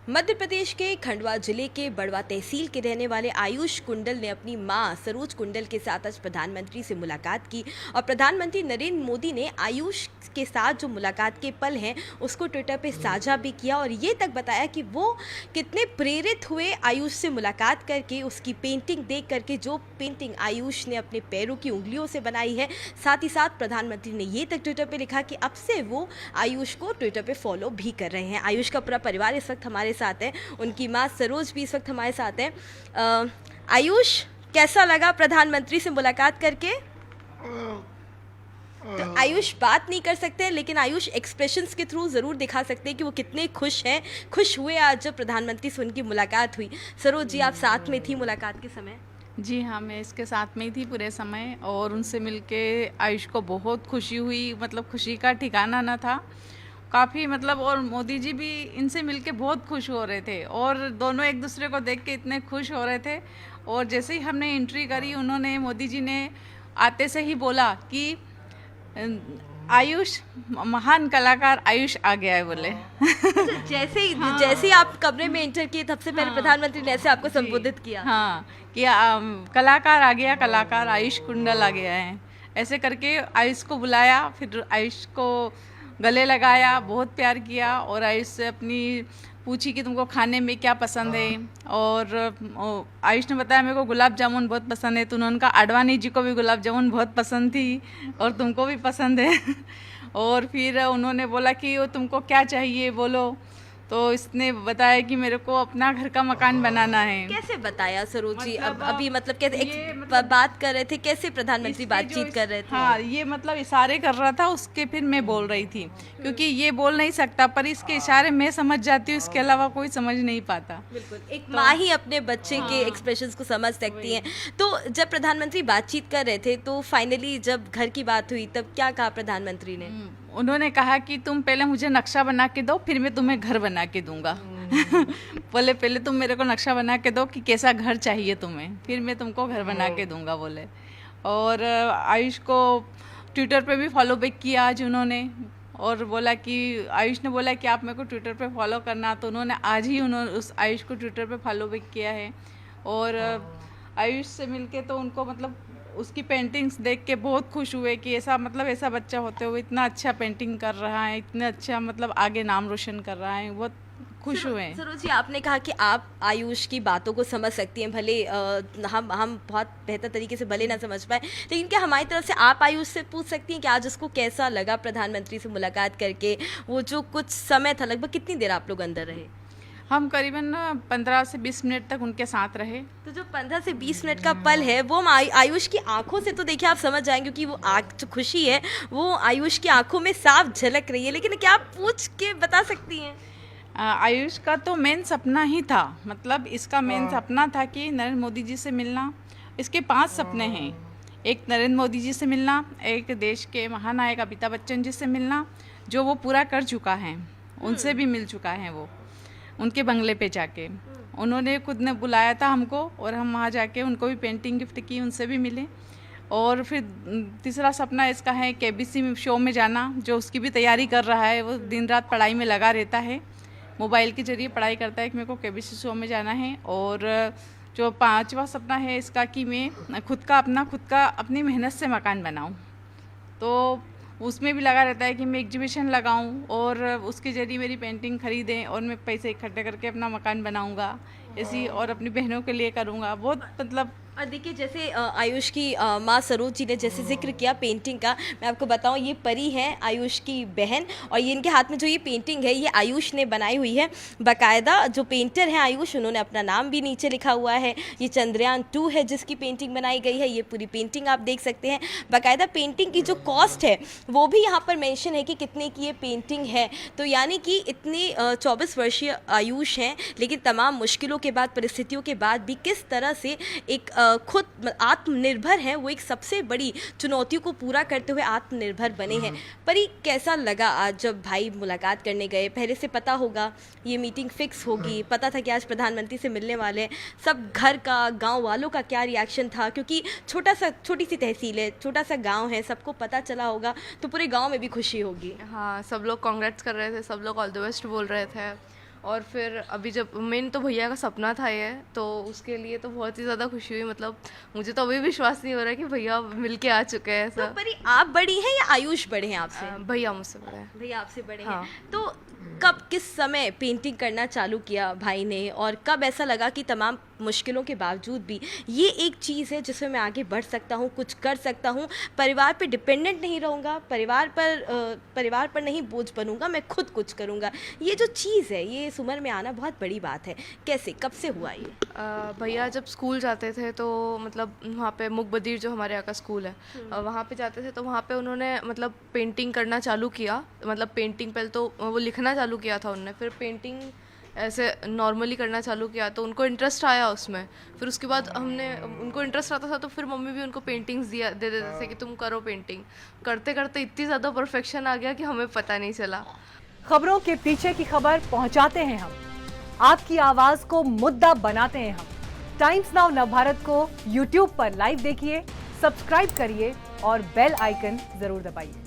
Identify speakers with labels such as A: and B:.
A: मध्य प्रदेश के खंडवा जिले के बड़वा तहसील के रहने वाले आयुष कुंडल ने अपनी मां सरोज कुंडल के साथ आज प्रधानमंत्री से मुलाकात की और प्रधानमंत्री नरेंद्र मोदी ने आयुष के साथ जो मुलाकात के पल हैं उसको ट्विटर पे साझा भी किया और ये तक बताया कि वो कितने प्रेरित हुए आयुष से मुलाकात करके, उसकी पेंटिंग देख करके, जो पेंटिंग आयुष ने अपने पैरों की उंगलियों से बनाई है। साथ ही साथ प्रधानमंत्री ने ये तक ट्विटर पे लिखा कि अब से वो आयुष को ट्विटर पे फॉलो भी कर रहे हैं। आयुष का पूरा परिवार इस वक्त हमारे साथ है, उनकी माँ सरोज भी इस वक्त हमारे साथ है। आयुष, कैसा लगा प्रधानमंत्री से मुलाकात करके? तो आयुष बात नहीं कर सकते, लेकिन आयुष एक्सप्रेशंस के थ्रू ज़रूर दिखा सकते हैं कि वो कितने खुश हैं, खुश हुए आज जब प्रधानमंत्री से उनकी मुलाकात हुई। सरोज जी, आप साथ में थी मुलाकात के समय?
B: जी हाँ, मैं इसके साथ में ही थी पूरे समय और उनसे मिलके आयुष को बहुत खुशी हुई, मतलब खुशी का ठिकाना ना था काफ़ी, मतलब। और मोदी जी भी इनसे मिलके बहुत खुश हो रहे थे और दोनों एक दूसरे को देख के इतने खुश हो रहे थे। और जैसे ही हमने एंट्री करी, उन्होंने, मोदी जी ने आते से ही बोला कि आयुष, महान कलाकार आयुष आ गया है, बोले।
A: जैसे ही आप कमरे में एंटर किए, तब से पहले प्रधानमंत्री ने ऐसे आपको संबोधित किया?
B: हाँ, कि कलाकार आ गया, कलाकार आयुष कुंडल आ गया है, ऐसे करके आयुष को बुलाया। फिर आयुष को गले लगाया, बहुत प्यार किया और आयुष से अपनी पूछी कि तुमको खाने में क्या पसंद है। और आयुष ने बताया मेरे को गुलाब जामुन बहुत पसंद है, तो उन्होंने कहा आडवाणी जी को भी गुलाब जामुन बहुत पसंद थी और तुमको भी पसंद है। और फिर उन्होंने बोला कि वो तुमको क्या चाहिए बोलो, तो इसने बताया कि मेरे को अपना घर का मकान बनाना है।
A: कैसे बताया सरोज जी? अभी मतलब कैसे बात कर रहे थे, कैसे प्रधानमंत्री बातचीत कर रहे थे?
B: हाँ, ये मतलब इशारे कर रहा था उसके, फिर मैं बोल रही थी, क्योंकि ये बोल नहीं सकता पर इसके इशारे मैं समझ जाती हूँ, इसके अलावा कोई समझ नहीं पाता।
A: बिल्कुल, एक माँ ही अपने बच्चे के एक्सप्रेशंस को समझ सकती हैं। तो जब प्रधानमंत्री बातचीत कर रहे थे तो फाइनली जब घर की बात हुई तब क्या कहा प्रधानमंत्री ने?
B: उन्होंने कहा कि तुम पहले मुझे नक्शा बना के दो, फिर मैं तुम्हें घर बना के दूंगा। बोले पहले तुम मेरे को नक्शा बना के दो कि कैसा घर चाहिए तुम्हें, फिर मैं तुमको घर बना के दूंगा, बोले। और आयुष को ट्विटर पे भी फॉलो बैक किया आज उन्होंने और बोला कि आयुष ने बोला कि आप मेरे को ट्विटर पे फॉलो करना, तो उन्होंने आज ही उस आयुष को ट्विटर पे फॉलो बैक किया है। और आयुष से मिलके तो उनको, मतलब उसकी पेंटिंग्स देख के बहुत खुश हुए कि ऐसा बच्चा होते हुए इतना अच्छा पेंटिंग कर रहा है, इतना अच्छा मतलब आगे नाम रोशन कर रहा है, बहुत खुश हुए हैं।
A: सरोज जी, आपने कहा कि आप आयुष की बातों को समझ सकती हैं, भले हम बहुत बेहतर तरीके से भले ना समझ पाए, लेकिन क्या हमारी तरफ से आप आयुष से पूछ सकती हैं कि आज उसको कैसा लगा प्रधानमंत्री से मुलाकात करके? वो जो कुछ समय था, लगभग कितनी देर आप लोग अंदर रहे?
B: हम करीबन 15 से 20 मिनट तक उनके साथ रहे।
A: तो जो 15 से 20 मिनट का पल है वो आयुष की आंखों से तो देखिए आप समझ जाएंगे, क्योंकि वो जो खुशी है वो आयुष की आंखों में साफ झलक रही है। लेकिन क्या आप पूछ के बता सकती हैं?
B: आयुष का तो मेन सपना ही था, मतलब इसका मेन सपना था कि नरेंद्र मोदी जी से मिलना। इसके 5 सपने हैं। एक नरेंद्र मोदी जी से मिलना, एक देश के महानायक अमिताभ बच्चन जी से मिलना, जो वो पूरा कर चुका है, उनसे भी मिल चुका है वो, उनके बंगले पे जाके। उन्होंने खुद ने बुलाया था हमको और हम वहाँ जाके उनको भी पेंटिंग गिफ्ट की, उनसे भी मिले। और फिर तीसरा सपना इसका है केबीसी शो में जाना, जो उसकी भी तैयारी कर रहा है। वो दिन रात पढ़ाई में लगा रहता है, मोबाइल के जरिए पढ़ाई करता है कि मेरे को केबीसी शो में जाना है। और जो 5वां सपना है इसका कि मैं खुद का अपनी मेहनत से मकान बनाऊँ, तो उसमें भी लगा रहता है कि मैं एग्जीबिशन लगाऊं और उसके जरिए मेरी पेंटिंग खरीदें और मैं पैसे इकट्ठे करके अपना मकान बनाऊंगा ऐसी, और अपनी बहनों के लिए करूंगा बहुत, मतलब।
A: और देखिए, जैसे आयुष की माँ सरोज जी ने जैसे जिक्र किया पेंटिंग का, मैं आपको बताऊं ये परी है आयुष की बहन, और ये इनके हाथ में जो ये पेंटिंग है ये आयुष ने बनाई हुई है। बाकायदा जो पेंटर है आयुष, उन्होंने अपना नाम भी नीचे लिखा हुआ है। ये चंद्रयान 2 है जिसकी पेंटिंग बनाई गई है। ये पूरी पेंटिंग आप देख सकते हैं। बाकायदा पेंटिंग की जो कॉस्ट है वो भी यहाँ पर मेंशन है कि कितने की ये पेंटिंग है। तो यानी कि इतनी 24 वर्षीय आयुष हैं, लेकिन तमाम मुश्किलों के बाद, परिस्थितियों के बाद भी किस तरह से एक खुद आत्मनिर्भर है, वो एक सबसे बड़ी चुनौतियों को पूरा करते हुए आत्मनिर्भर बने हैं। पर ये कैसा लगा आज जब भाई मुलाकात करने गए? पहले से पता होगा ये मीटिंग फिक्स होगी, पता था कि आज प्रधानमंत्री से मिलने वाले हैं, सब घर का, गांव वालों का क्या रिएक्शन था? क्योंकि छोटी सी तहसील है, छोटा सा गांव है, सबको पता चला होगा तो पूरे गांव में भी खुशी होगी।
C: हाँ, सब लोग कांग्रेट्स कर रहे थे, सब लोग ऑल द बेस्ट बोल रहे थे। और फिर अभी जब मेन तो भैया का सपना था ये, तो उसके लिए तो बहुत ही ज़्यादा खुशी हुई। मतलब मुझे तो अभी विश्वास नहीं हो रहा कि भैया मिल के आ चुके हैं
A: तो
C: ऐसा।
A: परी आप बड़ी हैं या आयुष बड़े हैं आपसे?
C: भैया मुझसे बड़ा है।
A: भैया आपसे बड़े
C: हाँ।
A: हैं। तो कब किस समय पेंटिंग करना चालू किया भाई ने, और कब ऐसा लगा कि तमाम मुश्किलों के बावजूद भी ये एक चीज़ है जिसमें मैं आगे बढ़ सकता हूँ, कुछ कर सकता हूँ, परिवार पे डिपेंडेंट नहीं रहूँगा, परिवार पर नहीं बोझ बनूंगा, मैं खुद कुछ करूँगा। ये जो चीज़ है, ये इस उम्र में आना बहुत बड़ी बात है। कैसे, कब से हुआ ये?
C: भैया जब स्कूल जाते थे तो मतलब वहाँ पे मुकबदीर जो हमारे यहाँ का स्कूल है, वहाँ पे जाते थे तो वहाँ पे उन्होंने मतलब पेंटिंग करना चालू किया। मतलब पेंटिंग पहले तो वो लिखना चालू किया था उन्होंने, फिर पेंटिंग ऐसे नॉर्मली करना चालू किया तो उनको इंटरेस्ट आया उसमें। फिर उसके बाद हमने, उनको इंटरेस्ट आता था तो फिर मम्मी भी उनको पेंटिंग्स दे देते थे कि तुम करो पेंटिंग। करते करते इतनी ज़्यादा परफेक्शन आ गया कि हमें पता नहीं चला।
D: खबरों के पीछे की खबर पहुंचाते हैं हम, आपकी आवाज को मुद्दा बनाते हैं हम। टाइम्स नाउ नवभारत को यूट्यूब पर लाइव देखिए, सब्सक्राइब करिए और बेल आइकन जरूर दबाइए।